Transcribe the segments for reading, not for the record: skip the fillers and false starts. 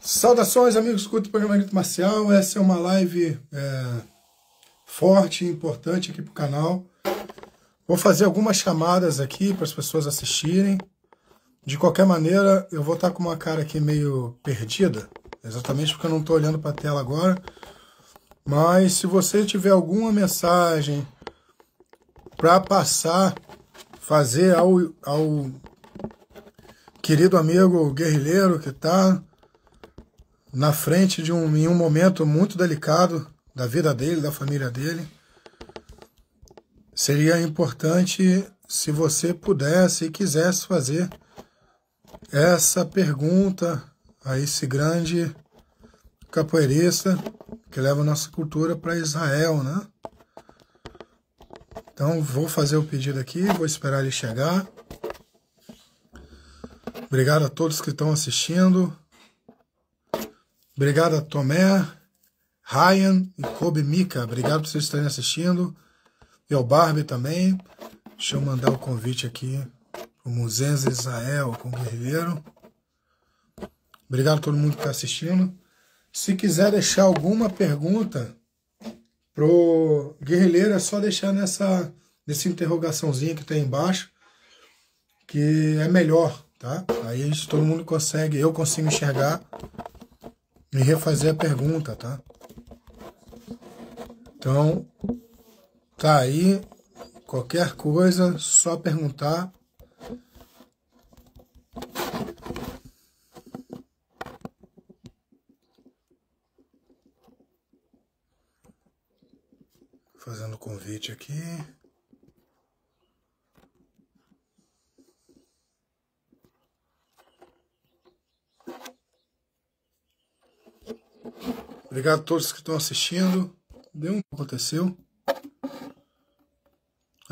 Saudações, amigos, escuta o programa Grito Marcial. Essa é uma live forte e importante aqui para o canal. Vou fazer algumas chamadas aqui para as pessoas assistirem. De qualquer maneira, eu vou estar com uma cara aqui meio perdida, exatamente porque eu não estou olhando para a tela agora. Mas se você tiver alguma mensagem para passar, fazer ao querido amigo guerrilheiro que está na frente em um momento muito delicado da vida dele, da família dele, seria importante se você pudesse e quisesse fazer essa pergunta a esse grande capoeirista que leva a nossa cultura para Israel, né? Então vou fazer o pedido aqui, vou esperar ele chegar. Obrigado a todos que estão assistindo. Obrigado a Tomé, Ryan e Kobe Mika. Obrigado por vocês estarem assistindo. E ao Barbie também. Deixa eu mandar o convite aqui para o Muzenza Israel com o Guerrilheiro. Obrigado a todo mundo que está assistindo. Se quiser deixar alguma pergunta pro Guerrilheiro, é só deixar nessa interrogaçãozinha que tem embaixo, que é melhor, tá? Aí todo mundo consegue, eu consigo enxergar e refazer a pergunta, tá? Então, tá aí, qualquer coisa, só perguntar. Fazendo o convite aqui. Obrigado a todos que estão assistindo. Deu um que aconteceu.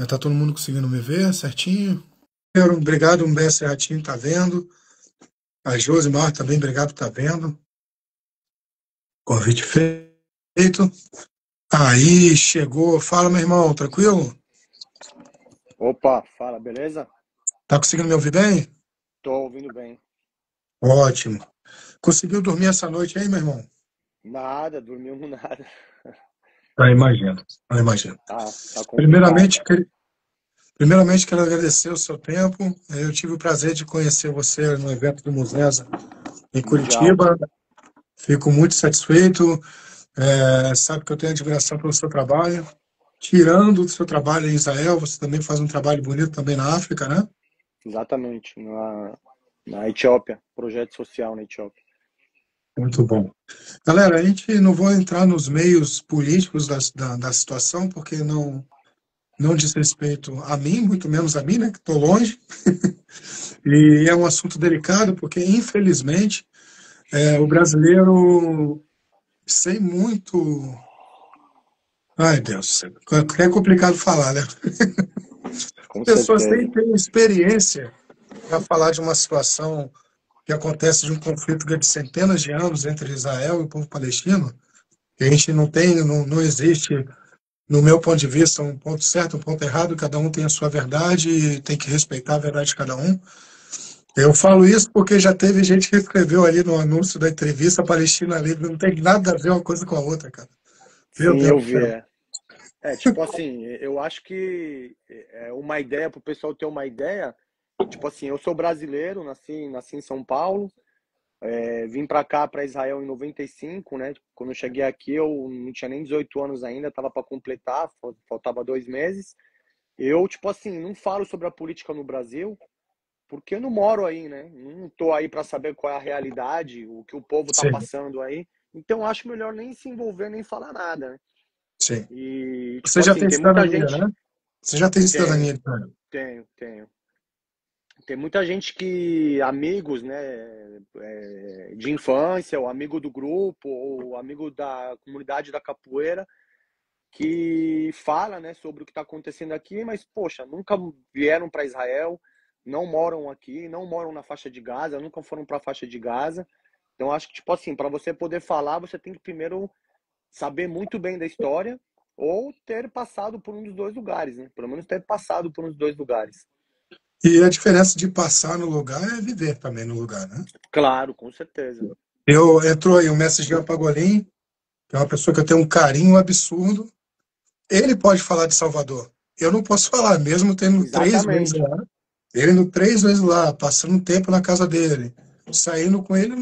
Tá todo mundo conseguindo me ver certinho. Obrigado, um Mestre Ratinho tá vendo. A Josimar também, obrigado por estar vendo. Convite feito. Aí, chegou. Fala, meu irmão, tranquilo? Opa, fala, beleza? Tá conseguindo me ouvir bem? Tô ouvindo bem. Ótimo. Conseguiu dormir essa noite aí, meu irmão? Nada, dormiu nada. Imagino, imagino. Tá complicado. Primeiramente, quero agradecer o seu tempo. Eu tive o prazer de conhecer você no evento do Muzenza em Mundial. Curitiba. Fico muito satisfeito. Sabe que eu tenho admiração pelo seu trabalho. Tirando o seu trabalho em Israel, você também faz um trabalho bonito também na África, né? Exatamente, na Etiópia, projeto social na Etiópia. Muito bom. Galera, a gente não vai entrar nos meios políticos da situação, porque não diz respeito a mim, muito menos a mim, né, que estou longe. E é um assunto delicado, porque, infelizmente, o brasileiro, sem muito... Ai, Deus, é complicado falar, né? Com Pessoas têm certeza. ter experiência para falar de uma situação que acontece de um conflito de centenas de anos entre Israel e o povo palestino, que a gente não existe, no meu ponto de vista, um ponto certo, um ponto errado, cada um tem a sua verdade e tem que respeitar a verdade de cada um. Eu falo isso porque já teve gente que escreveu ali no anúncio da entrevista Palestina Livre, não tem nada a ver uma coisa com a outra, cara. Meu Sim, Deus eu do vi. céu. Tipo assim, eu acho que é uma ideia, pro pessoal ter uma ideia. Tipo assim, eu sou brasileiro, nasci em São Paulo. Vim pra cá, pra Israel em 95, né? Quando eu cheguei aqui, eu não tinha nem 18 anos ainda, tava pra completar, faltava 2 meses. Eu, tipo assim, não falo sobre a política no Brasil, porque eu não moro aí, né? Não tô aí para saber qual é a realidade, o que o povo tá Sim, passando aí. Então acho melhor nem se envolver, nem falar nada, né? sim. E, Você tipo já assim, tem tem muita cidadania, gente. né? Você já tem Tenho, cidadania de Israel. tenho. Tem muita gente que, amigos, né, de infância, ou amigo do grupo, ou amigo da comunidade da capoeira, que fala, né, sobre o que está acontecendo aqui, mas, poxa, nunca vieram para Israel, não moram aqui, não moram na faixa de Gaza, nunca foram para a faixa de Gaza. Então, acho que, tipo assim, para você poder falar, você tem que primeiro saber muito bem da história ou ter passado por um dos dois lugares, né? Pelo menos ter passado por um dos dois lugares. E a diferença de passar no lugar é viver também no lugar, né? Claro, com certeza. Entrou aí o Mestre Jean Pagolin, que é uma pessoa que eu tenho um carinho absurdo. Ele pode falar de Salvador. Eu não posso falar, mesmo tendo 3 vezes Exatamente. lá. Ele indo 3 vezes lá, passando um tempo na casa dele, saindo com ele.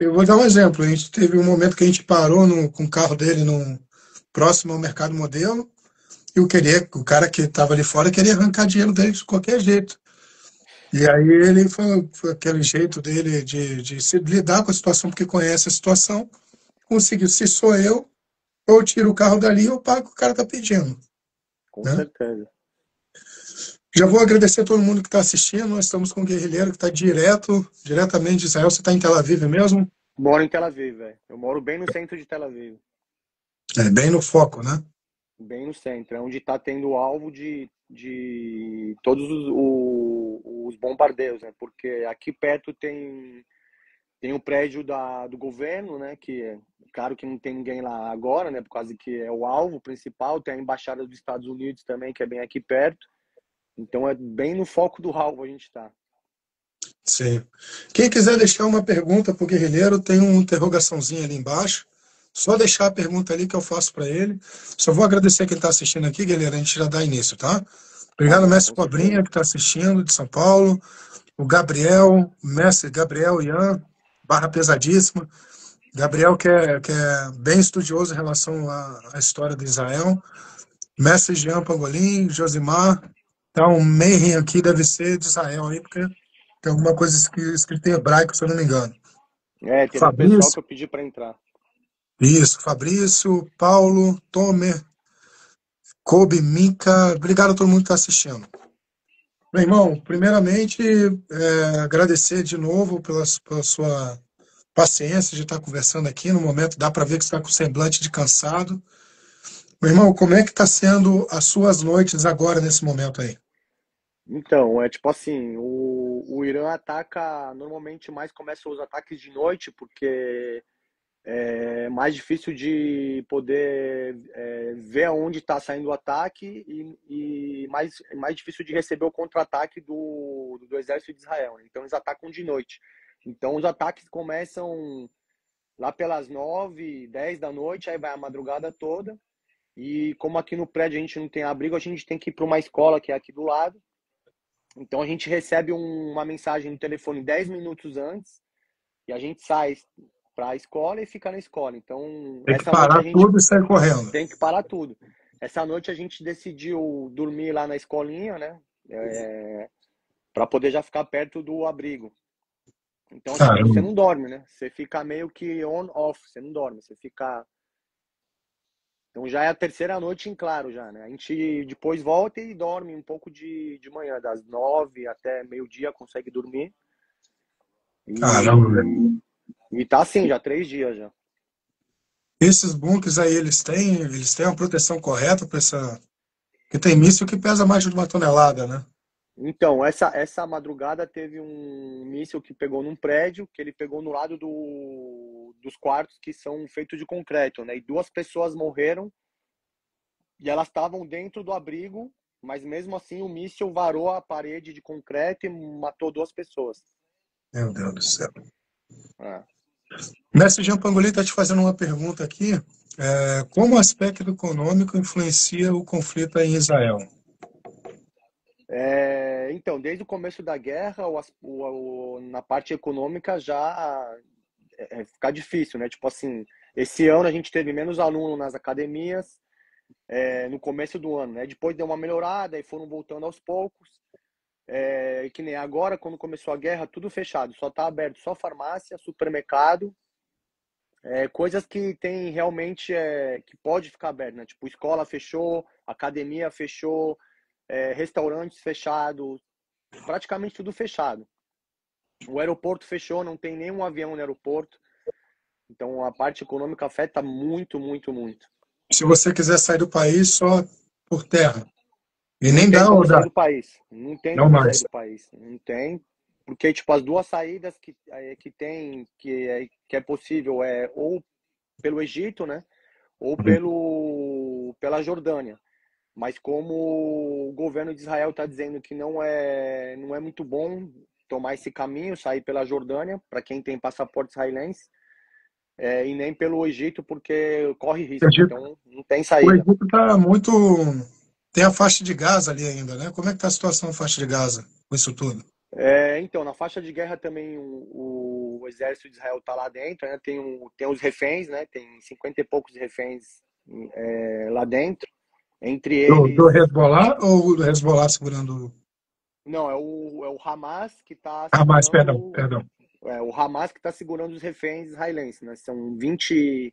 Eu vou dar um exemplo. A gente teve um momento que a gente parou com o carro dele próximo ao Mercado Modelo, e o cara que estava ali fora queria arrancar dinheiro dele de qualquer jeito. E aí ele foi aquele jeito dele de se lidar com a situação, porque conhece a situação, conseguiu. Se sou eu, ou eu tiro o carro dali ou pago o que o cara está pedindo. Com Né? certeza. Já vou agradecer a todo mundo que está assistindo. Nós estamos com o Guerrilheiro que está diretamente de Israel. Você está em Tel Aviv mesmo? Moro em Tel Aviv, velho. Eu moro bem no centro de Tel Aviv. É, bem no foco, né? Bem no centro. É onde está tendo o alvo de todos os bombardeios, né? Porque aqui perto tem o prédio do governo, né? Que é claro que não tem ninguém lá agora, né? Por causa que é o alvo principal. Tem a embaixada dos Estados Unidos também, que é bem aqui perto. Então é bem no foco do alvo a gente está. Sim. Quem quiser deixar uma pergunta para o Guerrilheiro, tem uma interrogaçãozinha ali embaixo. Só deixar a pergunta ali que eu faço para ele. Só vou agradecer quem está assistindo aqui, galera. A gente já dá início, tá? Tá Obrigado, bom, mestre com Cobrinha, certeza. que está assistindo, de São Paulo. O Gabriel, mestre Gabriel Ian, barra pesadíssima. Gabriel, que é bem estudioso em relação à história de Israel. Mestre Jean Pangolin, Josimar. Então, o Mayhem aqui deve ser de Israel aí, porque tem alguma coisa escrita em hebraico, se eu não me engano. É, teve um pessoal que Fabrício, eu pedi para entrar. isso. Fabrício, Paulo, Tomer, Kobe, Mika. Obrigado a todo mundo que está assistindo. Meu irmão, primeiramente, agradecer de novo pela sua paciência de estar conversando aqui no momento. Dá para ver que você está com semblante de cansado. Meu irmão, como é que está sendo as suas noites agora, nesse momento aí? Então, é tipo assim, o Irã ataca, normalmente mais começa os ataques de noite, porque é mais difícil de poder ver aonde está saindo o ataque e mais difícil de receber o contra-ataque do exército de Israel, né? Então eles atacam de noite. Então os ataques começam lá pelas 9, 10 da noite, aí vai a madrugada toda. E como aqui no prédio a gente não tem abrigo, a gente tem que ir para uma escola que é aqui do lado. Então a gente recebe uma mensagem no telefone 10 minutos antes e a gente sai para a escola e fica na escola. Então Tem que essa noite a parar gente tudo e sair correndo. tem que parar tudo. Essa noite a gente decidiu dormir lá na escolinha, né? Para poder já ficar perto do abrigo. Então, tipo, você Caramba. não dorme, né? Você fica meio que on-off, você não dorme, você fica. Então já é a terceira noite em claro já, né? A gente depois volta e dorme um pouco de manhã, das 9 até meio-dia consegue dormir. Caramba, velho. E tá assim, já 3 dias já. Esses bunkers aí, eles têm uma proteção correta para essa. Porque tem míssil que pesa mais de 1 tonelada, né? Então, essa madrugada teve um míssil que pegou num prédio, que ele pegou no lado dos quartos que são feitos de concreto, né? E 2 pessoas morreram e elas estavam dentro do abrigo, mas mesmo assim o míssil varou a parede de concreto e matou 2 pessoas. Meu Deus do céu. É. Mestre Jean Pangoli está te fazendo uma pergunta aqui. Como o aspecto econômico influencia o conflito aí em Israel? Então, desde o começo da guerra, na parte econômica já fica difícil, né? Tipo assim, esse ano a gente teve menos alunos nas academias, no começo do ano, né? Depois deu uma melhorada e foram voltando aos poucos. Que nem agora, quando começou a guerra, tudo fechado, só tá aberto só farmácia, supermercado, coisas que tem realmente que pode ficar aberto, né? Tipo, escola fechou, academia fechou, restaurantes fechados, praticamente tudo fechado. O aeroporto fechou, não tem nenhum avião no aeroporto. Então a parte econômica afeta muito, muito, muito. Se você quiser sair do país só por terra, e Não nem tem dá ou como sair dá, do país. Não tem não como sair mais. do país. Não tem. Porque, tipo, as duas saídas que tem, que é possível, é ou pelo Egito, né? Ou pela Jordânia. Mas como o governo de Israel está dizendo que não é muito bom tomar esse caminho, sair pela Jordânia, para quem tem passaporte israelense, e nem pelo Egito, porque corre O risco. Egito, Então, não tem o saída. Egito está muito. Tem a faixa de Gaza ali ainda, né? Como é que está a situação da faixa de Gaza com isso tudo? Então, na faixa de guerra também o exército de Israel está lá dentro, né? Tem os reféns, né? Tem 50 e poucos reféns lá dentro. Entre Do eles, Hezbollah ou do Hezbollah segurando. não, é o Hamas que está Hamas, perdão, segurando, perdão. o Hamas que está segurando os reféns israelenses, né? São 20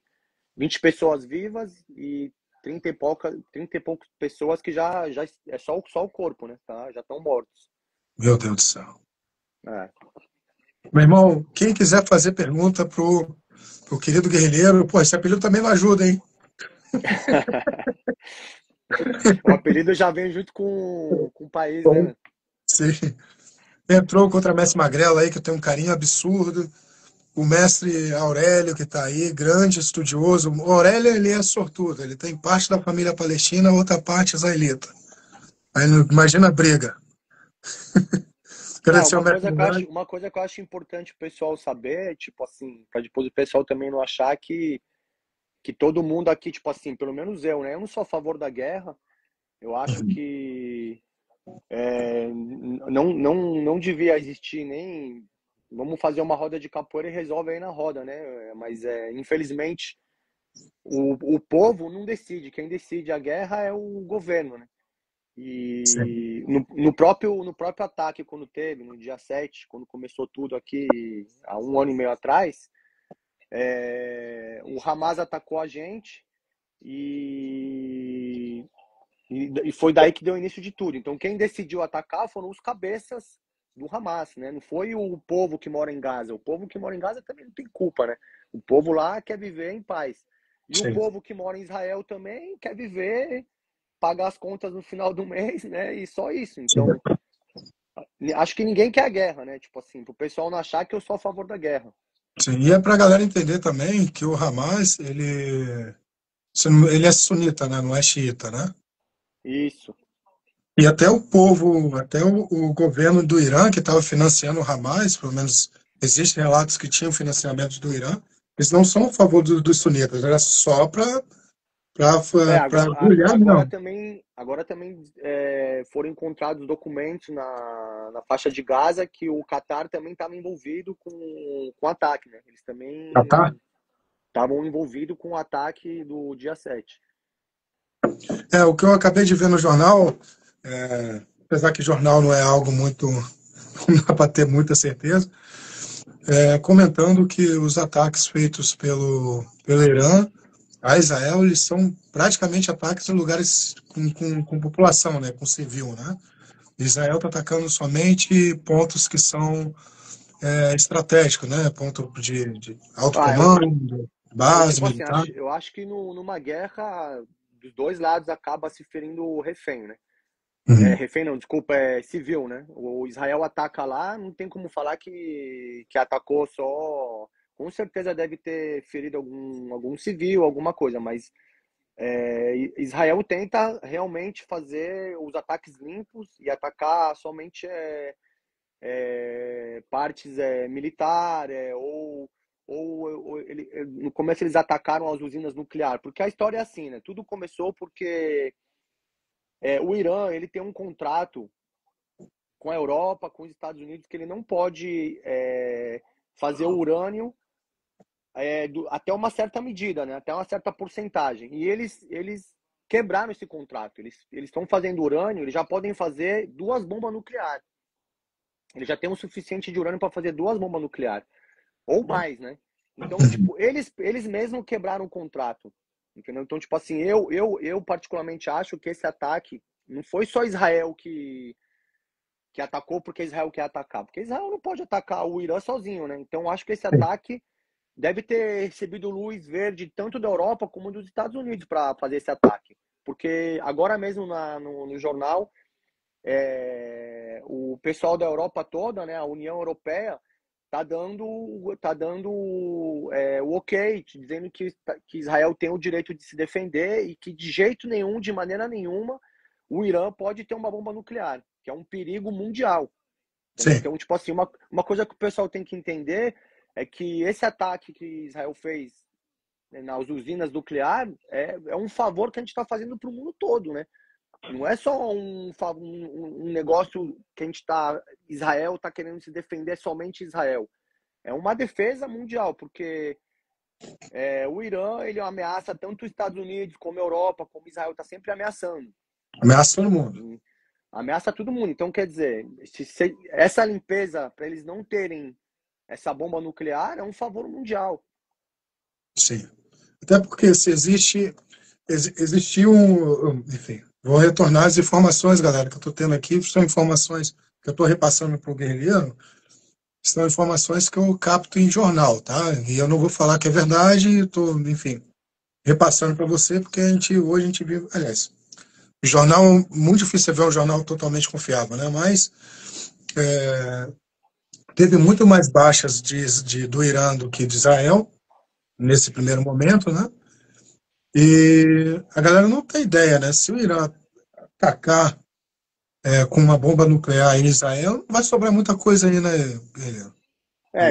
pessoas vivas e 30 e poucas pessoas que já é só o corpo, né? Tá? Já estão mortos. Meu Deus do céu. É. Meu irmão, quem quiser fazer pergunta pro querido guerrilheiro, pô, esse apelido também não ajuda, hein? O apelido já vem junto com o país, Bom, né? sim. Entrou contra Mestre Magrela aí, que eu tenho um carinho absurdo. O mestre Aurélio, que está aí, grande estudioso. O Aurélio, ele é sortudo. Ele tem parte da família palestina, outra parte israelita. Aí, imagina a briga. Não, Agradecer ao mestre Magrela. uma coisa que eu acho importante o pessoal saber, tipo assim, para depois o pessoal também não achar que todo mundo aqui, tipo assim, pelo menos eu, né? Eu não sou a favor da guerra. Eu acho que não devia existir nem. Vamos fazer uma roda de capoeira e resolve aí na roda, né? Mas infelizmente o povo não decide. Quem decide a guerra é o governo, né? Sim, E no próprio ataque, quando teve, no dia 7 quando começou tudo aqui, há um ano e meio atrás, o Hamas atacou a gente e, e foi daí que deu início de tudo. Então, quem decidiu atacar foram os cabeças do Hamas, né? Não foi o povo que mora em Gaza. O povo que mora em Gaza também não tem culpa, né? O povo lá quer viver em paz. E o sim. povo que mora em Israel também quer viver, pagar as contas no final do mês, né? E só isso. Sim. Então, acho que ninguém quer a guerra, né? Tipo assim, pro pessoal não achar que eu sou a favor da guerra. Sim. E é para a galera entender também que o Hamas, ele é sunita, né? Não é xiita, né? Isso. E até o povo, até o governo do Irã, que estava financiando o Hamas, pelo menos existem relatos que tinham financiamento do Irã, eles não são a favor dos sunitas, era só para agulhar, não. Agora também foram encontrados documentos na faixa de Gaza que o Catar também estava envolvido com o ataque, né? Eles Ah, tá? também estavam envolvidos com o ataque do dia 7. É, o que eu acabei de ver no jornal, apesar que jornal não é algo muito, não dá para ter muita certeza, comentando que os ataques feitos pelo Irã a Israel, eles são praticamente ataques em lugares com população, né, com civil, né? Israel está atacando somente pontos que são estratégicos, né? Ponto de alto Ah, comando, base tipo assim, militar. eu acho que numa guerra, dos dois lados acaba se ferindo o refém, né? Uhum. Refém não, desculpa, é civil, né? O Israel ataca lá, não tem como falar que atacou só. Com certeza deve ter ferido algum civil, alguma coisa, mas Israel tenta realmente fazer os ataques limpos e atacar somente partes militar, no começo eles atacaram as usinas nucleares, porque a história é assim, né? Tudo começou porque o Irã ele tem um contrato com a Europa, com os Estados Unidos, que ele não pode fazer o urânio até uma certa medida, né? Até uma certa porcentagem. E eles quebraram esse contrato. Eles estão fazendo urânio, eles já podem fazer 2 bombas nucleares. Eles já têm o suficiente de urânio para fazer 2 bombas nucleares. Ou mais, né? Então, tipo, eles mesmos quebraram o contrato. Entendeu? Então, tipo assim, eu particularmente acho que esse ataque não foi só Israel que atacou porque Israel quer atacar. Porque Israel não pode atacar o Irã sozinho, né? Então, acho que esse ataque deve ter recebido luz verde tanto da Europa como dos Estados Unidos para fazer esse ataque. Porque agora mesmo no jornal, o pessoal da Europa toda, né, a União Europeia, tá dando o ok, dizendo que Israel tem o direito de se defender e que de jeito nenhum, de maneira nenhuma, o Irã pode ter uma bomba nuclear, que é um perigo mundial. Entendeu? Sim, Então, tipo assim, uma coisa que o pessoal tem que entender é que esse ataque que Israel fez, né, nas usinas nucleares é um favor que a gente está fazendo para o mundo todo, né? Não é só um negócio que a gente está. Israel está querendo se defender somente Israel. É uma defesa mundial, porque o Irã ele ameaça tanto os Estados Unidos como a Europa, como Israel está sempre ameaçando. Ameaça todo mundo. Ameaça todo mundo. Então, quer dizer, essa limpeza, para eles não terem essa bomba nuclear, é um favor mundial. Sim. Até porque se existiu enfim, vou retornar as informações, galera, que eu estou tendo aqui, são informações que eu estou repassando para o guerrilheiro, são informações que eu capto em jornal, tá? E eu não vou falar que é verdade, estou, enfim, repassando para você, porque hoje a gente vive, aliás, o jornal, muito difícil você ver um jornal totalmente confiável, né? Mas teve muito mais baixas do Irã do que de Israel, nesse primeiro momento, né? E a galera não tem ideia, né? Se o Irã atacar com uma bomba nuclear em Israel, não vai sobrar muita coisa aí, né, guerreiro?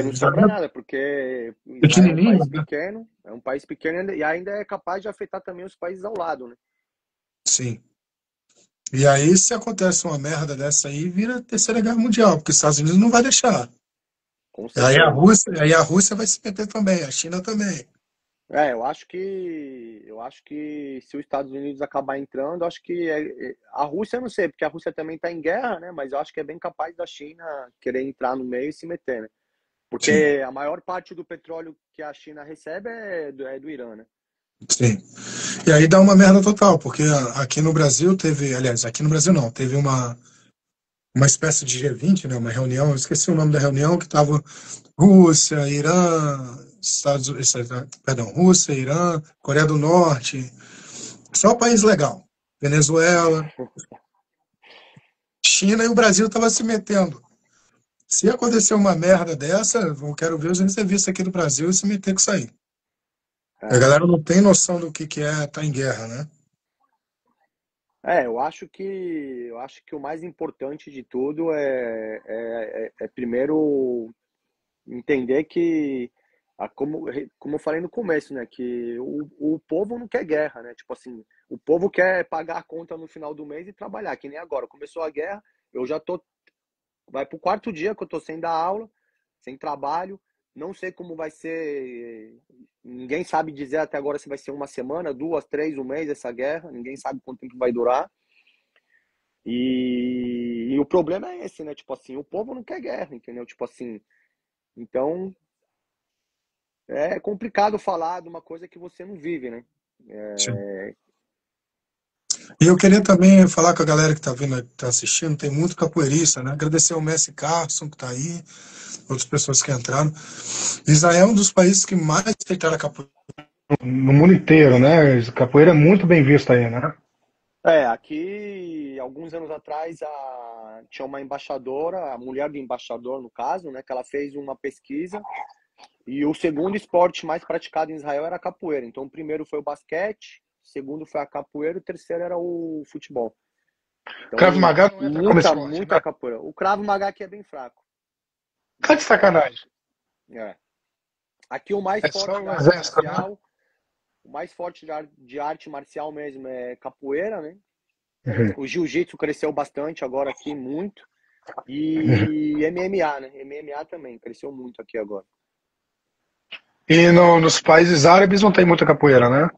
Não sobra Israel nada, porque é Israel pequenininho, né? é um país pequeno e ainda é capaz de afetar também os países ao lado, né? Sim. E aí, se acontece uma merda dessa aí, vira a Terceira Guerra Mundial, porque os Estados Unidos não vai deixar. Com Aí certeza. A Rússia vai se meter também, a China também. Eu acho que se os Estados Unidos acabar entrando, acho que a Rússia eu não sei, porque a Rússia também está em guerra, né? Mas eu acho que é bem capaz da China querer entrar no meio e se meter, né? Sim, Porque a maior parte do petróleo que a China recebe é do Irã, né? sim. E aí dá uma merda total, porque aqui no Brasil teve, aliás, aqui no Brasil não, teve uma espécie de G20, né, uma reunião, eu esqueci o nome da reunião, que estava Rússia, Irã, perdão, Rússia, Irã, Coreia do Norte, só país legal. Venezuela, China e o Brasil estavam se metendo. Se acontecer uma merda dessa, eu quero ver os reservistas aqui do Brasil se meter com isso aí. A É. galera não tem noção do que é estar em guerra, né? Eu acho que o mais importante de tudo é primeiro entender que, como eu falei no começo, né, que o povo não quer guerra, né? Tipo assim, o povo quer pagar a conta no final do mês e trabalhar, que nem agora. Começou a guerra, eu já tô, vai pro quarto dia que eu tô sem dar aula, sem trabalho, não sei como vai ser, ninguém sabe dizer até agora se vai ser uma semana, duas, três, um mês essa guerra, ninguém sabe quanto tempo vai durar. E o problema é esse, né? Tipo assim, o povo não quer guerra, entendeu? Tipo assim, então é complicado falar de uma coisa que você não vive, né? Sim. E eu queria também falar com a galera que está vindo, tá assistindo, tem muito capoeirista, né? Agradecer ao Messi Carson, que está aí, outras pessoas que entraram. Israel é um dos países que mais aceitaram a capoeira no mundo inteiro, né? Capoeira é muito bem vista aí, né? Aqui, alguns anos atrás, tinha uma embaixadora, a mulher do embaixador, no caso, né? Que ela fez uma pesquisa e o segundo esporte mais praticado em Israel era a capoeira. Então, o primeiro foi o basquete, o segundo foi a capoeira, o terceiro era o futebol. Krav Então, Maga não entra como muita, esporte, muita né? capoeira. O Krav Maga aqui é bem fraco. Tá de sacanagem. É. Aqui o mais É só forte da o arte exército, né? marcial, o mais forte de arte marcial mesmo é capoeira, né? Uhum. O jiu-jitsu cresceu bastante agora aqui, muito. E MMA, né? MMA também cresceu muito aqui agora. E nos países árabes não tem muita capoeira, né?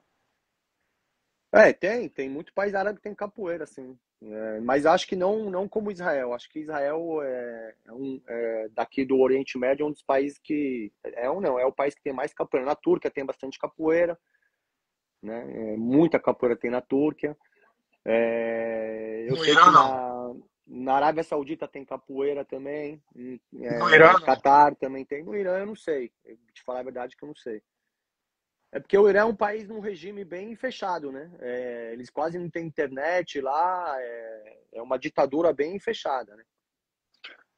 Tem muito país árabe que tem capoeira, assim. Mas acho que não como Israel. Acho que Israel daqui do Oriente Médio, é um dos países que. É o país que tem mais capoeira. Na Turquia tem bastante capoeira, né? Muita capoeira tem na Turquia. Eu No sei que Irã, não. na Arábia Saudita tem capoeira também. No Irã, não. Catar também tem. No Irã eu não sei. Eu vou te falar a verdade que eu não sei. É porque o Irã é um país num regime bem fechado, né? Eles quase não têm internet lá. É uma ditadura bem fechada, né?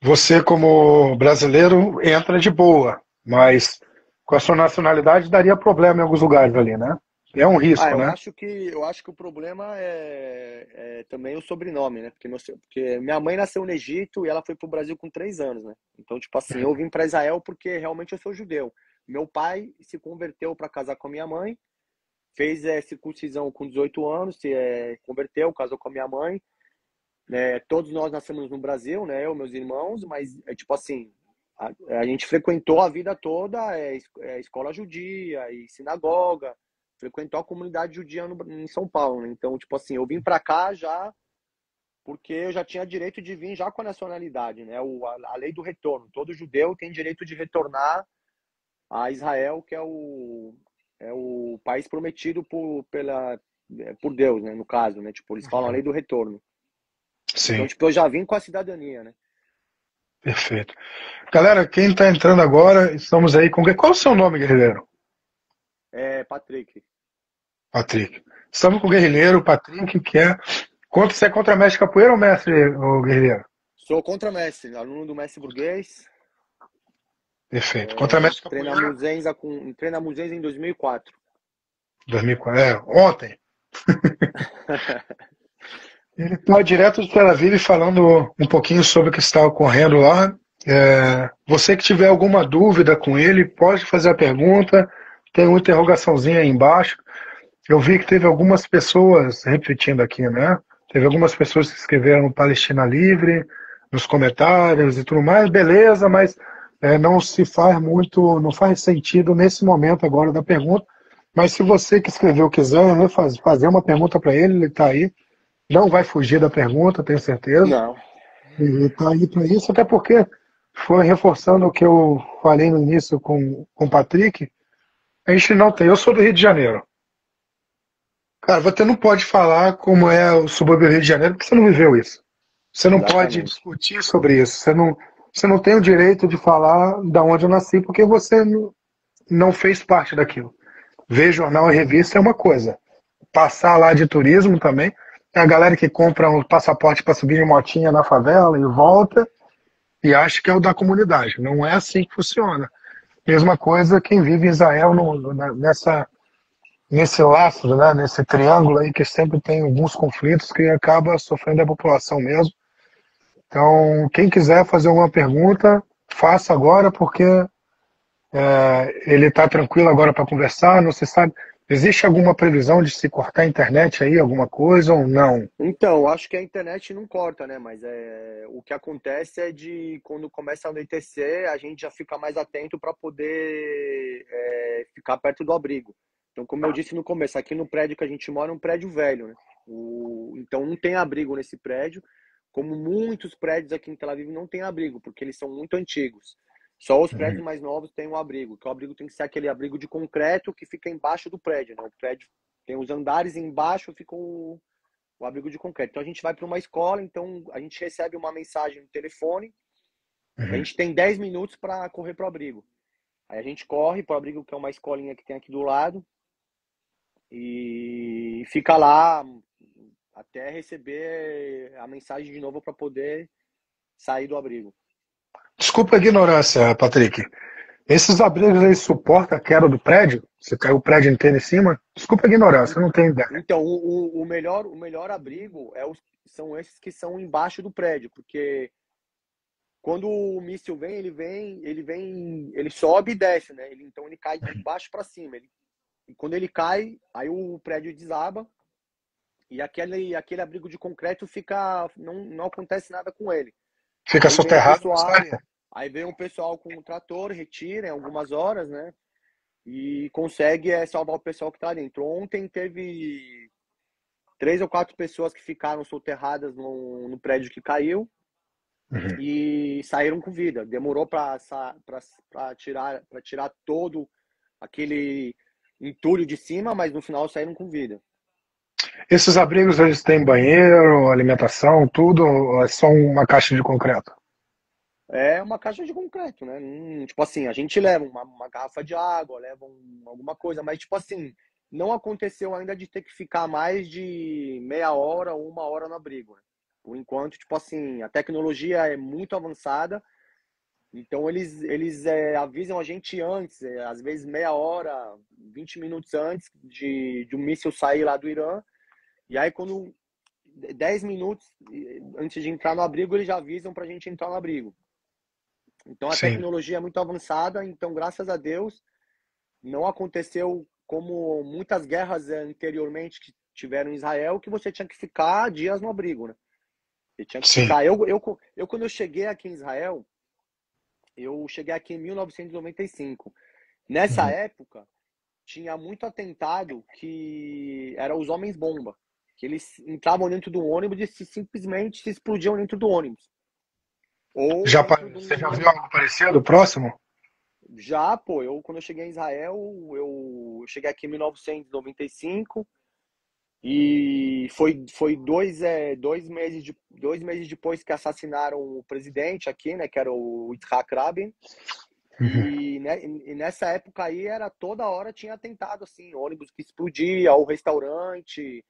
Você, como brasileiro, entra de boa, mas com a sua nacionalidade daria problema em alguns lugares ali, né? É um Ah, risco, eu né? acho que eu acho que o problema é também o sobrenome, né? Porque minha mãe nasceu no Egito e ela foi pro Brasil com 3 anos, né? Então, tipo assim, eu vim para Israel porque realmente eu sou judeu. Meu pai se converteu para casar com a minha mãe, fez circuncisão com 18 anos, converteu, casou com a minha mãe. Né? Todos nós nascemos no Brasil, né? Eu, meus irmãos, mas é tipo assim, a gente frequentou a vida toda escola judia e sinagoga, frequentou a comunidade judia em São Paulo, né? Então, tipo assim, eu vim para cá já porque eu já tinha direito de vir já com a nacionalidade, né? A lei do retorno. Todo judeu tem direito de retornar a Israel, que é o país prometido por Deus, né? No caso, né? Tipo, eles falam a lei do retorno. Então, Sim, tipo, eu já vim com a cidadania, né? perfeito. Galera, quem está entrando agora, estamos aí com. Qual é o seu nome, guerreiro? É, Patrick. Patrick. Estamos com o guerrilheiro, Patrick, que é. Você é contra mestre capoeira ou mestre o guerrilheiro? Sou contra-mestre, aluno do mestre burguês. Perfeito. Contra mestre Treino a capoeira, treino a Muzenza em 2004. 2004. Ontem. Ele está direto de Tel Aviv falando um pouquinho sobre o que está ocorrendo lá. Você que tiver alguma dúvida com ele, pode fazer a pergunta. Tem uma interrogaçãozinha aí embaixo. Eu vi que teve algumas pessoas, repetindo aqui, né? Teve algumas pessoas que escreveram Palestina Livre nos comentários e tudo mais, beleza, mas não se faz muito, não faz sentido nesse momento agora da pergunta. Mas se você que escreveu quiser, né, fazer uma pergunta para ele está aí. Não vai fugir da pergunta, tenho certeza. Não. E está aí para isso, até porque foi reforçando o que eu falei no início com o Patrick. A gente não tem. Eu sou do Rio de Janeiro. Cara, você não pode falar como é o subúrbio do Rio de Janeiro porque você não viveu isso. Você não pode Exatamente. discutir sobre isso. Você não tem o direito de falar da onde eu nasci porque você não fez parte daquilo. Ver jornal e revista é uma coisa. Passar lá de turismo também. Tem a galera que compra um passaporte para subir de motinha na favela e volta e acha que é o da comunidade. Não é assim que funciona. Mesma coisa quem vive em Israel nesse laço, né, nesse triângulo aí que sempre tem alguns conflitos que acaba sofrendo a população mesmo. Então, quem quiser fazer alguma pergunta, faça agora, porque ele está tranquilo agora para conversar. Não se sabe. Existe alguma previsão de se cortar a internet aí, alguma coisa ou não? Então, acho que a internet não corta, né? Mas o que acontece é de quando começa a anoitecer, a gente já fica mais atento para poder ficar perto do abrigo. Então, como eu disse no começo, aqui no prédio que a gente mora é um prédio velho, né? Então, não tem abrigo nesse prédio, como muitos prédios aqui em Tel Aviv não tem abrigo, porque eles são muito antigos. Só os prédios Uhum. mais novos têm um abrigo, que o abrigo tem que ser aquele abrigo de concreto que fica embaixo do prédio, né? O prédio tem os andares embaixo, fica o abrigo de concreto. Então a gente vai para uma escola, então a gente recebe uma mensagem no telefone, a Uhum. gente tem 10 minutos para correr para o abrigo. Aí a gente corre para o abrigo, que é uma escolinha que tem aqui do lado, e fica lá até receber a mensagem de novo para poder sair do abrigo. Desculpa a ignorância, Patrick. Esses abrigos aí suportam a queda do prédio? Se caiu o prédio inteiro em cima? Desculpa a ignorância, eu não tenho ideia. Então, o melhor abrigo são esses que são embaixo do prédio, porque quando o míssil ele sobe e desce, né? Então ele cai de baixo para cima. E quando ele cai, aí o prédio desaba e aquele abrigo de concreto não acontece nada com ele. Fica Aí vem o soterrado, mas tá pessoal, ali. aí vem o pessoal com o trator, retira em algumas horas, né? E consegue salvar o pessoal que está dentro. Ontem teve 3 ou 4 pessoas que ficaram soterradas no prédio que caiu Uhum. e saíram com vida. Demorou para tirar todo aquele entulho de cima, mas no final saíram com vida. Esses abrigos eles têm banheiro, alimentação, tudo, ou é só uma caixa de concreto? É uma caixa de concreto, né? Tipo assim, a gente leva uma garrafa de água, leva alguma coisa, mas tipo assim, não aconteceu ainda de ter que ficar mais de meia hora ou 1 hora no abrigo, né? Por enquanto, tipo assim, a tecnologia é muito avançada Então eles avisam a gente antes, às vezes meia hora, 20 minutos antes de um míssil sair lá do Irã. E aí quando 10 minutos antes de entrar no abrigo, eles já avisam para a gente entrar no abrigo. Então a Sim, tecnologia é muito avançada, então graças a Deus não aconteceu como muitas guerras anteriormente que tiveram em Israel, que você tinha que ficar dias no abrigo, né? Você tinha que sim. ficar. Quando eu cheguei aqui em Israel, eu cheguei aqui em 1995. Nessa Uhum. época, tinha muito atentado que era os homens-bomba, que eles entravam dentro do ônibus e simplesmente se explodiam dentro do ônibus. Ou dentro de Você já um. viu algo parecido próximo? Já, pô, quando eu cheguei em Israel, eu cheguei aqui em 1995 e foi dois meses depois que assassinaram o presidente aqui, né, que era o Yitzhak Rabin. Uhum. E nessa época aí era toda hora tinha atentado assim, ônibus que explodia, ou restaurante,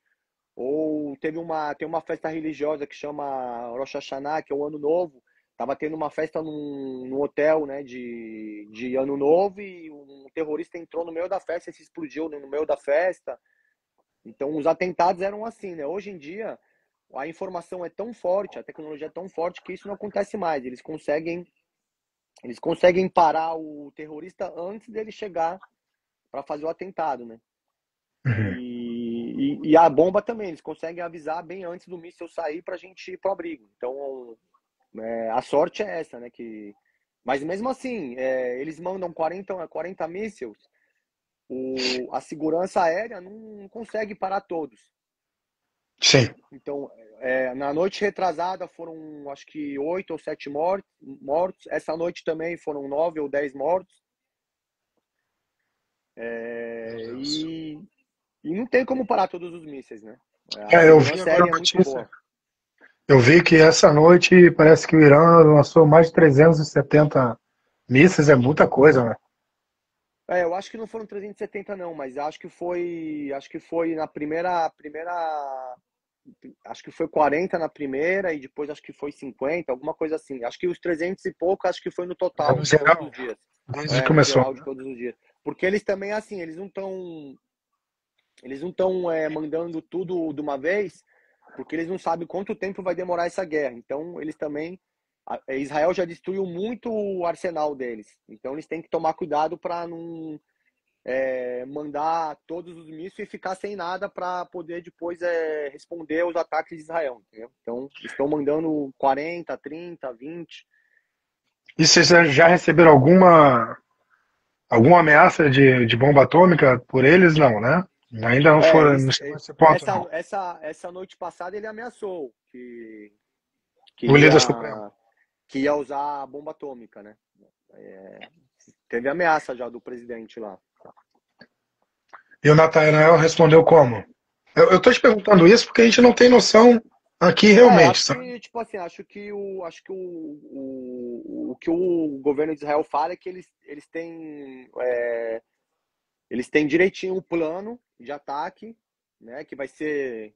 ou tem uma festa religiosa que chama Rosh Hashanah, que é o Ano Novo. Tava tendo uma festa num hotel, né, de Ano Novo e um terrorista entrou no meio da festa e se explodiu no meio da festa. Então os atentados eram assim, né? Hoje em dia a informação é tão forte, a tecnologia é tão forte que isso não acontece mais. Eles conseguem parar o terrorista antes dele chegar para fazer o atentado, né? Uhum. E a bomba também, eles conseguem avisar bem antes do míssil sair para a gente ir para o abrigo. Então, a sorte é essa, né? Mas mesmo assim, eles mandam 40 mísseis, a segurança aérea não consegue parar todos. Sim. Então, na noite retrasada foram, acho que, 8 ou 7 mortos. Essa noite também foram 9 ou 10 mortos. Meu É, Deus. e, e não tem como parar todos os mísseis, né? A Eu vi segurança agora a aérea é muito notícia. boa. Eu vi que essa noite parece que o Irã lançou mais de 370 mísseis, é muita coisa, né? Eu acho que não foram 370 não, mas acho que foi na acho que foi 40 na primeira e depois acho que foi 50, alguma coisa assim. Acho que os 300 e pouco, acho que foi no É total no de todos geral, os dias. desde que No começou, geral de né? todos os dias. Porque eles também, assim, eles não estão mandando tudo de uma vez, porque eles não sabem quanto tempo vai demorar essa guerra. Então, eles também. Israel já destruiu muito o arsenal deles. Então, eles têm que tomar cuidado para não mandar todos os mísseis e ficar sem nada para poder depois responder aos ataques de Israel. Entendeu? Então, estão mandando 40, 30, 20. E vocês já receberam alguma ameaça de bomba atômica por eles? Não, né? Ainda não foram, não chegou a esse ponto, não. Essa noite passada ele ameaçou que O líder supremo. que ia usar a bomba atômica, né? É, teve ameaça já do presidente lá. E o Natanael respondeu como? Eu tô te perguntando isso porque a gente não tem noção aqui realmente, Acho sabe? que, tipo assim, o que o governo de Israel fala é que eles têm direitinho o plano de ataque, né? Que vai ser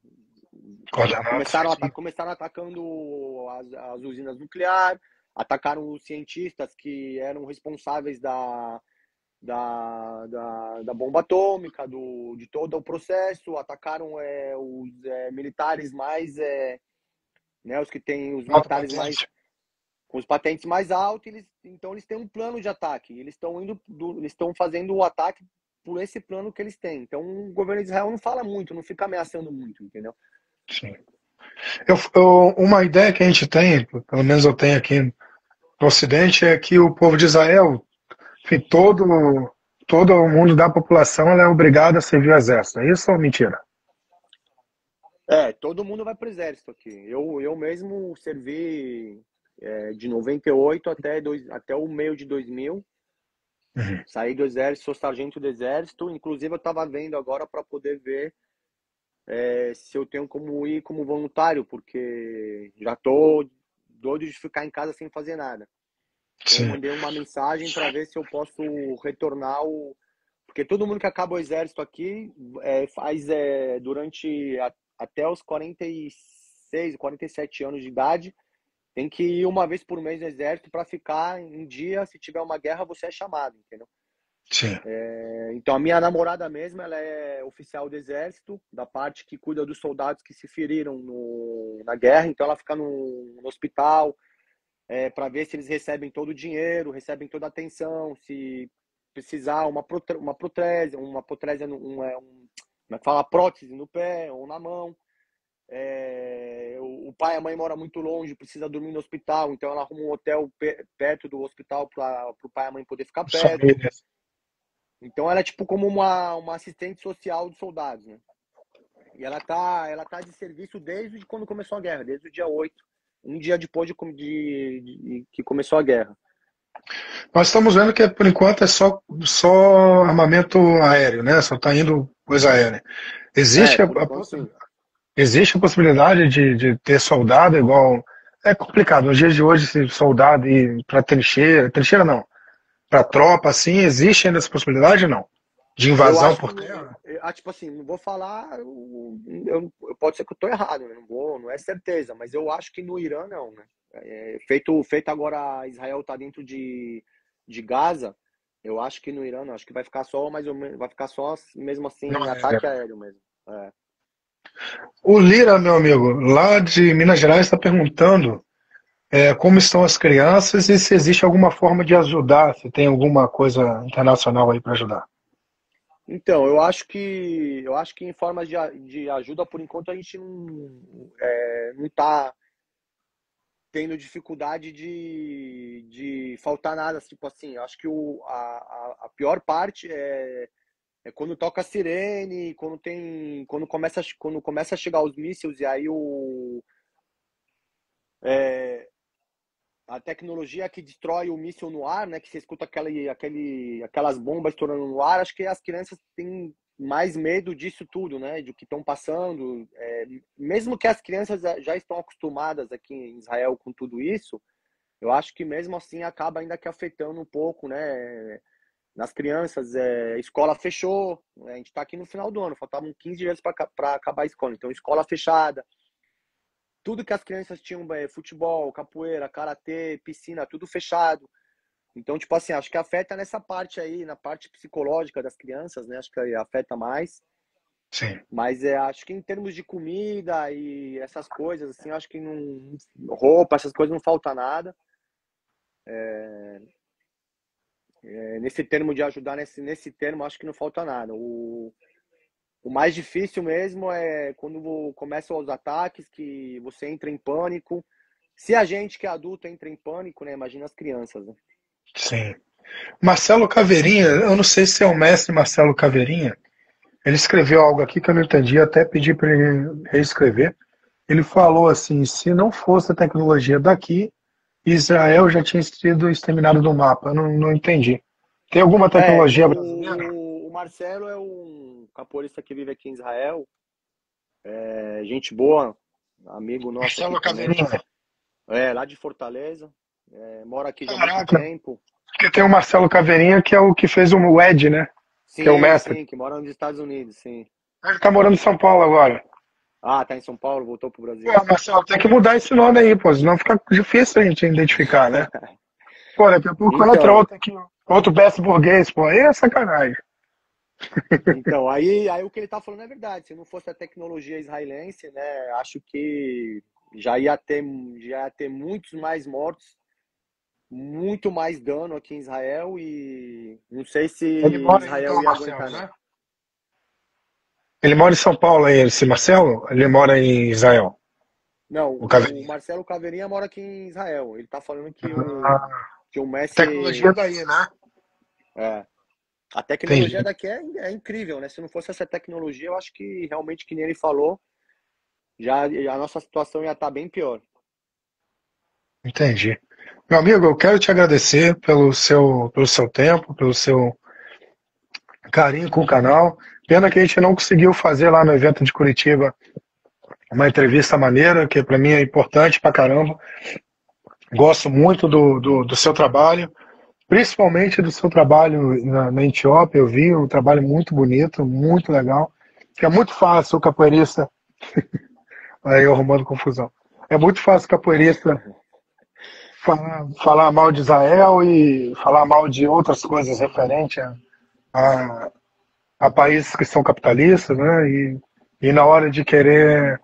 Coordenado certinho. começaram atacando as usinas nucleares, atacaram os cientistas que eram responsáveis da bomba atômica, de todo o processo, atacaram os militares mais, né, os que têm os Alta militares mais patente. com os patentes mais altos, então eles têm um plano de ataque, eles estão fazendo o ataque por esse plano que eles têm. Então o governo de Israel não fala muito, não fica ameaçando muito, entendeu? Sim. Uma ideia que a gente tem, pelo menos eu tenho aqui no Ocidente, é que o povo de Israel, enfim, todo o mundo da população ela é obrigado a servir o exército. É isso ou mentira? Todo mundo vai para o exército aqui. Eu mesmo servi de 98 até o meio de 2000. Uhum. Saí do exército, sou sargento do exército. Inclusive, eu estava vendo agora para poder ver se eu tenho como ir como voluntário, porque já tô doido de ficar em casa sem fazer nada. Então, eu Sim. mandei uma mensagem para ver se eu posso retornar porque todo mundo que acaba o exército aqui faz até os 46, 47 anos de idade, tem que ir uma vez por mês no exército para ficar em dia. Se tiver uma guerra, você é chamado, entendeu? Sim. Então a minha namorada mesmo, ela é oficial do exército, da parte que cuida dos soldados que se feriram na guerra. Então ela fica no hospital para ver se eles recebem todo o dinheiro, recebem toda a atenção, se precisar uma protrese, como é que fala, prótese no pé ou na mão. O pai e a mãe moram muito longe, precisa dormir no hospital, então ela arruma um hotel perto do hospital para o pai e a mãe poder ficar perto. Famílias. Então ela é tipo como uma assistente social dos soldados, né? E ela tá de serviço desde quando começou a guerra, desde o dia 8, um dia depois de que começou a guerra. Nós estamos vendo que, por enquanto, é só armamento aéreo, né? Só está indo coisa aérea. Existe Por enquanto, sim. existe a possibilidade de ter soldado igual... É complicado, nos dias de hoje, se soldado ir para trincheira não, para tropa, assim, existe ainda essa possibilidade ou não? De invasão por terra? Tipo assim, não vou falar, pode ser que eu tô errado, né? Não é certeza, mas eu acho que no Irã não, né? Feito agora, Israel tá dentro de Gaza, eu acho que no Irã não, acho que vai ficar só mais ou menos, vai ficar só mesmo assim, Não ataque aéreo mesmo. O Lira, meu amigo, lá de Minas Gerais, está perguntando como estão as crianças e se existe alguma forma de ajudar, se tem alguma coisa internacional aí para ajudar. Então, eu acho que em formas de ajuda, por enquanto, a gente não tá tendo dificuldade de faltar nada, tipo assim, eu acho que a pior parte é quando toca a sirene, quando começa a chegar os mísseis, e aí a tecnologia que destrói o míssil no ar, né, que você escuta aquelas bombas estourando no ar, acho que as crianças têm mais medo disso tudo, né, do que estão passando. Mesmo que as crianças já estão acostumadas aqui em Israel com tudo isso, eu acho que mesmo assim acaba ainda que afetando um pouco, né, nas crianças. Escola fechou, né, a gente está aqui no final do ano, faltavam 15 dias para acabar a escola, então escola fechada. Tudo que as crianças tinham, futebol, capoeira, karatê, piscina, tudo fechado. Então, tipo assim, acho que afeta nessa parte aí, na parte psicológica das crianças, né? Acho que afeta mais. Sim. Mas acho que em termos de comida e essas coisas, assim, acho que roupa, essas coisas não falta nada. Nesse termo de ajudar, nesse termo, acho que não falta nada. O mais difícil mesmo é quando começam os ataques, que você entra em pânico. Se a gente que é adulto entra em pânico, né? Imagina as crianças, né? Sim. Marcelo Caveirinha, eu não sei se é o mestre Marcelo Caveirinha, ele escreveu algo aqui que eu não entendi, até pedi para ele reescrever. Ele falou assim, se não fosse a tecnologia daqui, Israel já tinha sido exterminado do mapa. Eu não entendi. Tem alguma tecnologia brasileira? O Marcelo é um capoeirista que vive aqui em Israel. Gente boa, amigo nosso aqui Marcelo também. Caveirinha. Lá de Fortaleza. Mora aqui já há muito Caraca, tempo. porque tem o Marcelo Caveirinha que é o que fez o Ed, né? Que é o mestre. Sim, que mora nos Estados Unidos, sim. Ele tá morando em São Paulo agora. Ah, tá em São Paulo, voltou pro Pô, Brasil. Marcelo, tem que mudar esse nome aí, pô, senão fica difícil a gente identificar, né? Pô, daqui a pouco entra Então, outro aqui, outro best burguês, pô, aí é sacanagem. aí o que ele tá falando é verdade. Se não fosse a tecnologia israelense, né, acho que já ia ter muitos mais mortos, muito mais dano aqui em Israel, e não sei se Ele mora aí, Israel então, ia Marcelo, aguentar, não. né? Ele mora em São Paulo aí, esse Marcelo? Ele mora em Israel, Não, o o Caveirinha. Marcelo Caveirinha mora aqui em Israel. Ele tá falando que Ah, que o tecnologia Messi. daí, né? A tecnologia Entendi, daqui é incrível, né? Se não fosse essa tecnologia, eu acho que realmente, que nem ele falou, já a nossa situação ia estar bem pior. entendi. Meu amigo, eu quero te agradecer pelo seu tempo, pelo seu carinho com o canal. Pena que a gente não conseguiu fazer lá no evento de Curitiba uma entrevista maneira, que para mim é importante pra caramba. Gosto muito do seu trabalho, principalmente do seu trabalho na Etiópia. Eu vi um trabalho muito bonito, muito legal. Que é muito fácil o capoeirista. Aí eu arrumando confusão. É muito fácil o capoeirista falar mal de Israel e falar mal de outras coisas referentes a, a países que são capitalistas, né? E na hora de querer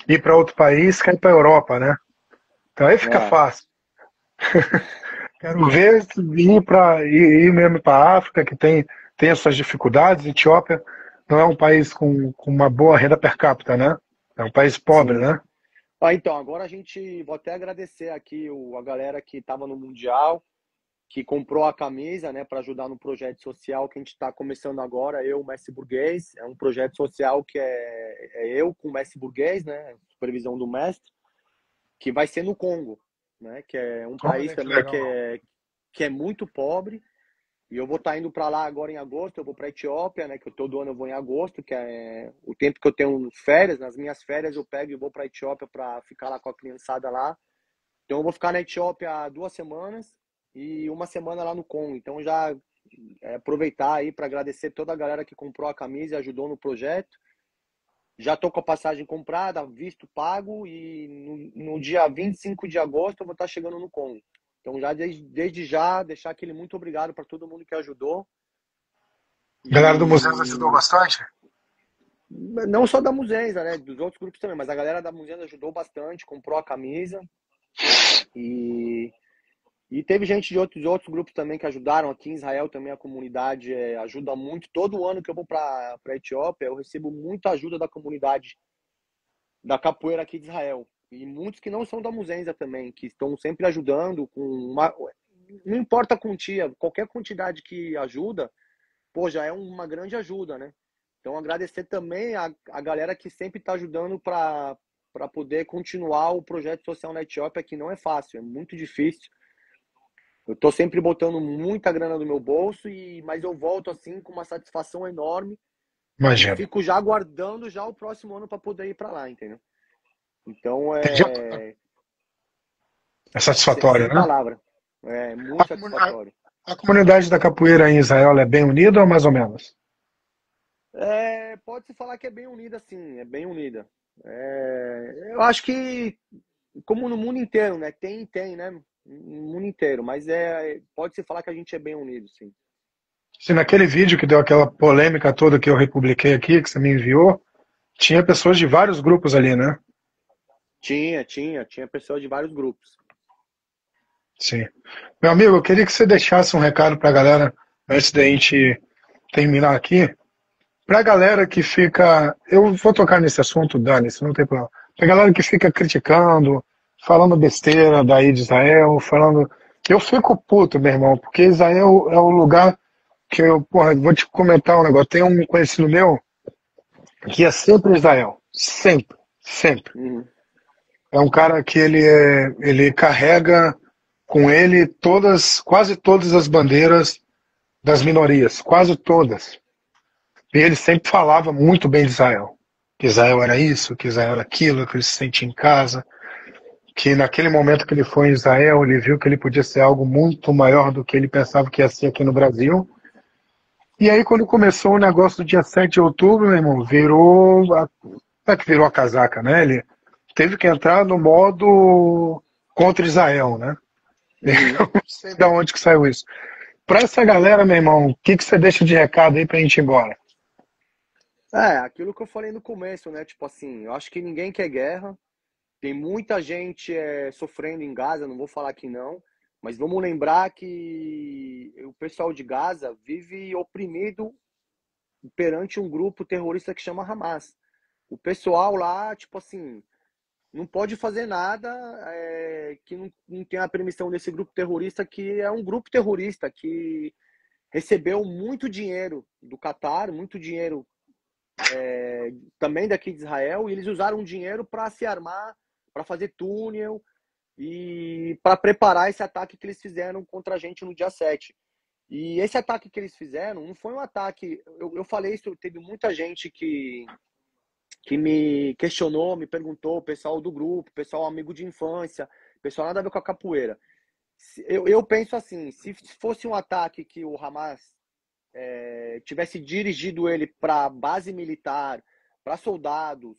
ir para outro país, quer ir para a Europa, né? Então aí fica É, fácil. Quero ver ir mesmo para a África, que tem as suas dificuldades. Etiópia não é um país com uma boa renda per capita, né? É um país pobre, sim. né? Então, agora vou até agradecer aqui a galera que estava no Mundial, que comprou a camisa, né, para ajudar no projeto social que a gente está começando agora, eu, o Messi Burguês. É um projeto social que é eu com o Messi Burguês, né, supervisão do mestre, que vai ser no Congo, né, que é um país Olha que também legal. que é muito pobre. E eu vou estar indo para lá agora em agosto, eu vou para a Etiópia, né, que todo ano eu vou em agosto, que é o tempo que eu tenho férias. Nas minhas férias eu pego e vou para a Etiópia para ficar lá com a criançada lá. Então eu vou ficar na Etiópia 2 semanas e uma semana lá no Congo. Então já aproveitar aí para agradecer toda a galera que comprou a camisa e ajudou no projeto. Já estou com a passagem comprada, visto pago, e no dia 25 de agosto eu vou estar chegando no Congo. Então já desde já deixar aquele muito obrigado para todo mundo que ajudou. A galera do Museu ajudou E bastante? não só da Muzenza, né? Dos outros grupos também, mas a galera da Muzenza ajudou bastante, comprou a camisa. E, e teve gente de outros grupos também que ajudaram. Aqui em Israel também a comunidade ajuda muito. Todo ano que eu vou para a Etiópia, eu recebo muita ajuda da comunidade da capoeira aqui de Israel. E muitos que não são da Muzenza também, que estão sempre ajudando com não importa a quantia, qualquer quantidade que ajuda, pô, já é uma grande ajuda, né? Então, agradecer também a galera que sempre está ajudando para poder continuar o projeto social na Etiópia, que não é fácil, é muito difícil. Eu estou sempre botando muita grana no meu bolso, mas eu volto assim com uma satisfação enorme e Imagino. fico já aguardando já o próximo ano para poder ir para lá, entendeu? Então, Entendi. É satisfatório, sem né? palavra. É A, muito comu- satisfatório. a comunidade da capoeira em Israel é bem unida ou mais ou menos? Pode-se falar que é bem unida, sim, é bem unida. Eu acho que como no mundo inteiro, né? Tem, né? No mundo inteiro, mas pode-se falar que a gente é bem unido, sim. Se naquele vídeo que deu aquela polêmica toda que eu republiquei aqui, que você me enviou, tinha pessoas de vários grupos ali, né? Tinha pessoas de vários grupos. Sim. Meu amigo, eu queria que você deixasse um recado para a galera antes da gente terminar aqui. Para a galera que fica. Eu vou tocar nesse assunto, Dani, não tem problema. Para a galera que fica criticando, falando besteira daí de Israel, falando. Eu fico puto, meu irmão, porque Israel é o lugar que eu, porra, vou te comentar um negócio. Tem um conhecido meu que é sempre Israel. Sempre, sempre. Uhum. É um cara que ele carrega com ele quase todas as bandeiras das minorias, quase todas. E ele sempre falava muito bem de Israel. Que Israel era isso, que Israel era aquilo, que ele se sentia em casa. Que naquele momento que ele foi em Israel, ele viu que ele podia ser algo muito maior do que ele pensava que ia ser aqui no Brasil. E aí, quando começou o negócio do dia 7 de outubro, meu irmão, não é que virou a casaca, né? Ele teve que entrar no modo contra Israel, né? Uhum. Eu não sei de onde que saiu isso. Pra essa galera, meu irmão, o que você deixa de recado aí pra gente ir embora? Aquilo que eu falei no começo, né? Tipo assim, eu acho que ninguém quer guerra. Tem muita gente sofrendo em Gaza, não vou falar que não, mas vamos lembrar que o pessoal de Gaza vive oprimido perante um grupo terrorista que chama Hamas. O pessoal lá, tipo assim, não pode fazer nada que não tenha a permissão desse grupo terrorista, que é um grupo terrorista que recebeu muito dinheiro do Catar, muito dinheiro também daqui de Israel, e eles usaram o dinheiro para se armar, para fazer túnel e para preparar esse ataque que eles fizeram contra a gente no dia 7. E esse ataque que eles fizeram não foi um ataque. Eu falei isso, teve muita gente que me questionou, me perguntou, o pessoal do grupo, o pessoal amigo de infância, o pessoal nada a ver com a capoeira. Eu penso assim, se fosse um ataque que o Hamas tivesse dirigido ele para base militar, para soldados,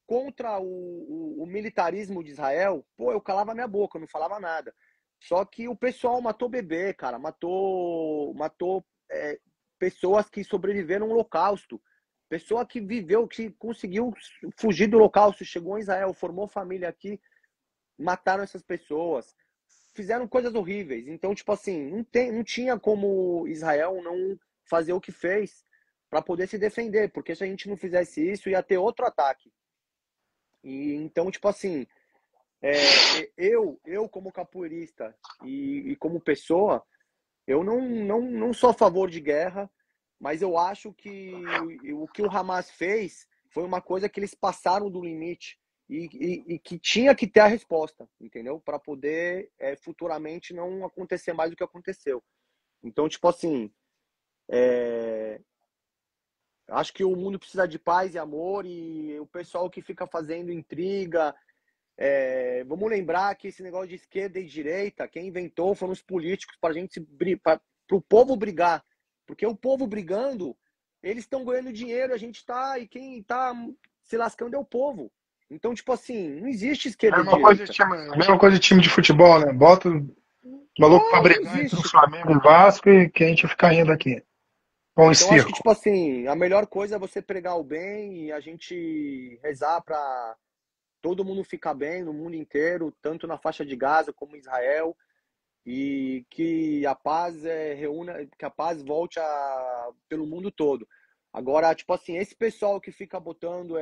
contra o militarismo de Israel, pô, eu calava minha boca, eu não falava nada. Só que o pessoal matou bebê, cara, matou pessoas que sobreviveram ao Holocausto. Pessoa que viveu, que conseguiu fugir do Holocausto, chegou em Israel, formou família aqui, mataram essas pessoas. Fizeram coisas horríveis. Então, tipo assim, não tinha como Israel não fazer o que fez para poder se defender, porque se a gente não fizesse isso, ia ter outro ataque. E então, tipo assim, eu como capoeirista e como pessoa, eu não sou a favor de guerra, mas eu acho que o que o Hamas fez foi uma coisa que eles passaram do limite e que tinha que ter a resposta, entendeu? Para poder futuramente não acontecer mais do que aconteceu. Então, tipo assim, acho que o mundo precisa de paz e amor e o pessoal que fica fazendo intriga. Vamos lembrar que esse negócio de esquerda e direita, quem inventou foram os políticos para o povo brigar. Porque o povo brigando, eles estão ganhando dinheiro, a gente tá, e quem tá se lascando é o povo. Então, tipo assim, não existe esquerda e direita. Mesma coisa de time de futebol, né? Bota o maluco pra Não brigar entre o existe. Flamengo e o Vasco e que a gente fica rindo aqui. Com o Então, acho que, circo. tipo assim, a melhor coisa é você pregar o bem e a gente rezar para todo mundo ficar bem no mundo inteiro, tanto na faixa de Gaza como em Israel, e que a paz que a paz volte pelo mundo todo. Agora, tipo assim, esse pessoal que fica botando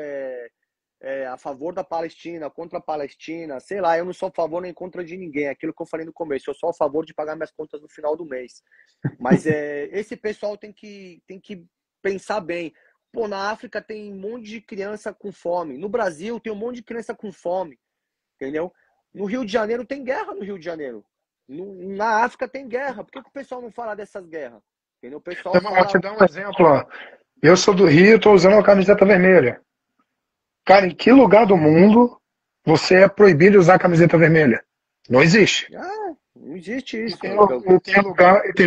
a favor da Palestina, contra a Palestina, sei lá, eu não sou a favor nem contra de ninguém, é aquilo que eu falei no começo, eu sou a favor de pagar minhas contas no final do mês. Mas esse pessoal tem que pensar bem. Pô, na África tem um monte de criança com fome. No Brasil tem um monte de criança com fome, entendeu? No Rio de Janeiro tem guerra no Rio de Janeiro. Na África tem guerra. Por que o pessoal não fala dessas guerras? Entendeu? O pessoal Então, vou te fala. dar um exemplo, ó. Eu sou do Rio, estou usando uma camiseta vermelha. Cara, em que lugar do mundo você é proibido de usar camiseta vermelha? Não existe. Ah, não existe E isso. tem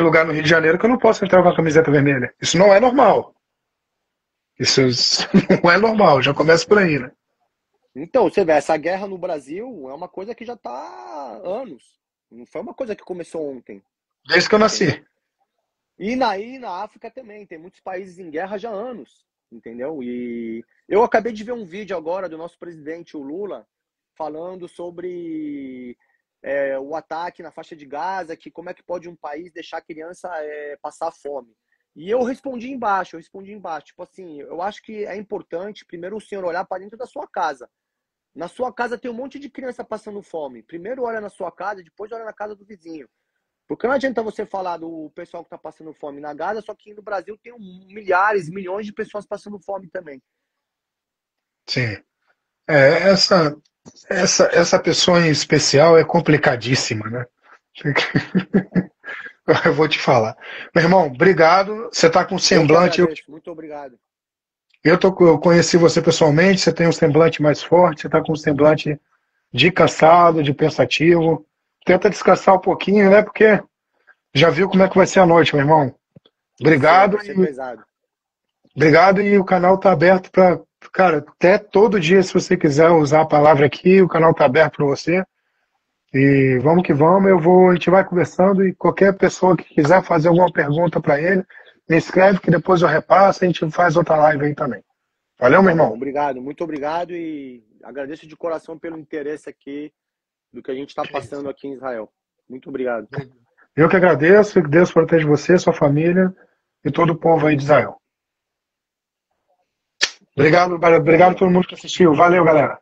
lugar no Rio de Janeiro que eu não posso entrar com a camiseta vermelha. Isso não é normal. Isso não é normal, já começa por aí, né? Então, você vê, essa guerra no Brasil é uma coisa que já está há anos. Não foi uma coisa que começou ontem, Desde que eu entendeu? nasci. E na África também, tem muitos países em guerra já há anos, entendeu? E eu acabei de ver um vídeo agora do nosso presidente, o Lula, falando sobre o ataque na faixa de Gaza, que como é que pode um país deixar a criança passar fome. E eu respondi embaixo, tipo assim, eu acho que é importante primeiro o senhor olhar para dentro da sua casa. Na sua casa tem um monte de criança passando fome. Primeiro olha na sua casa, depois olha na casa do vizinho. Porque não adianta você falar do pessoal que está passando fome na Gaza, só que no Brasil tem milhares, milhões de pessoas passando fome também. Sim. Essa pessoa em especial é complicadíssima, né? Eu vou te falar. Meu irmão, obrigado. Você está com Eu que semblante. agradeço. Muito obrigado. Eu conheci você pessoalmente. Você tem um semblante mais forte. Você está com um semblante de cansado, de pensativo. Tenta descansar um pouquinho, né? Porque já viu como é que vai ser a noite, meu irmão. Obrigado. Vai ser pesado. Obrigado. E o canal está aberto para. Cara, até todo dia, se você quiser usar a palavra aqui, o canal está aberto para você. E vamos que vamos, a gente vai conversando e qualquer pessoa que quiser fazer alguma pergunta para ele, me escreve que depois eu repasso e a gente faz outra live aí também. Valeu, meu Tá bom, irmão? obrigado. Muito obrigado e agradeço de coração pelo interesse aqui do que a gente está Que isso. passando aqui em Israel. Muito obrigado. Eu que agradeço, que Deus proteja você, sua família e todo o povo aí de Israel. Obrigado a Valeu. todo mundo que assistiu. Valeu, galera.